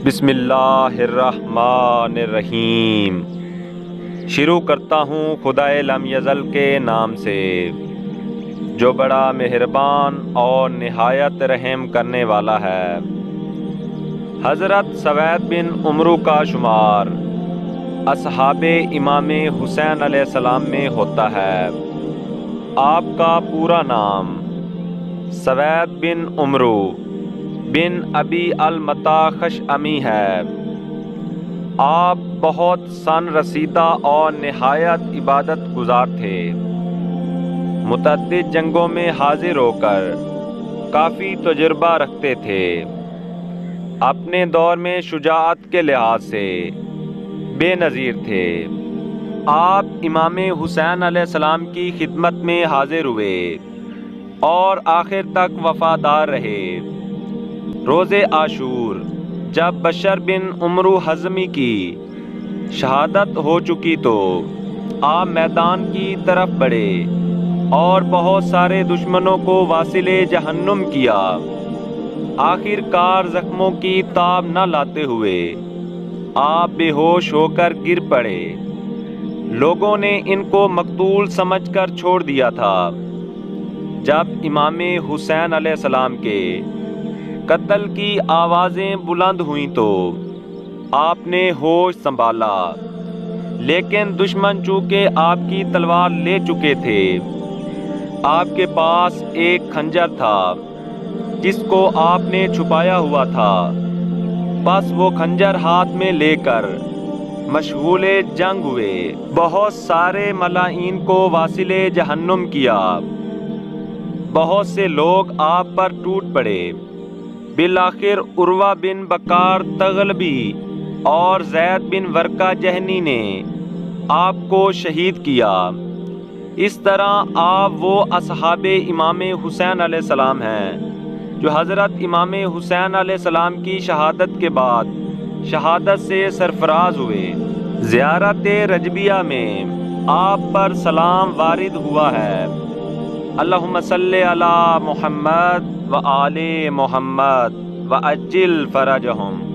بسم اللہ الرحمن الرحیم۔ شروع کرتا ہوں خدائے لم یزل کے نام سے جو بڑا مہربان اور نہایت رحم کرنے والا ہے۔ حضرت سوید بن عمرو کا شمار اصحاب امام حسین علیہ السلام میں ہوتا ہے۔ آپ کا پورا نام سوید بن عمرو بن ابی المطاخشعمی ہے۔ آپ بہت سن رسیدہ اور نہایت عبادت گزار تھے۔ متعدد جنگوں میں حاضر ہو کر کافی تجربہ رکھتے تھے۔ اپنے دور میں شجاعت کے لحاظ سے بے نظیر تھے۔ آپ امام حسین علیہ السلام کی خدمت میں حاضر ہوئے اور آخر تک وفادار رہے۔ روز عاشور جب بشر بن عمرو حضمی کی شہادت ہو چکی تو آپ میدان کی طرف بڑھے اور بہت سارے دشمنوں کو واصل جہنم کیا۔ آخر کار زخموں کی تاب نہ لاتے ہوئے آپ بے ہوش ہو کر گر پڑے۔ لوگوں نے ان کو مقتول سمجھ کر چھوڑ دیا تھا۔ جب امام حسین علیہ السلام کے قتل کی آوازیں بلند ہوئیں تو آپ نے ہوش سنبھالا، لیکن دشمن چونکہ آپ کی تلوار لے چکے تھے۔ آپ کے پاس ایک خنجر تھا جس کو آپ نے چھپایا ہوا تھا۔ بس وہ خنجر ہاتھ میں لے کر مشغول جنگ ہوئے، بہت سارے ملائین کو واصل جہنم کیا۔ بہت سے لوگ آپ پر ٹوٹ پڑے۔ بالآخر عروہ بن بکار تغلبی اور زید بن ورقہ جہنی نے آپ کو شہید کیا۔ اس طرح آپ وہ اصحاب امام حسین علیہ السلام ہیں جو حضرت امام حسین علیہ السلام کی شہادت کے بعد شہادت سے سرفراز ہوئے۔ زیارت رجبیہ میں آپ پر سلام وارد ہوا ہے۔ اللہم صلی علی محمد و آل محمد وعجل فرجہم۔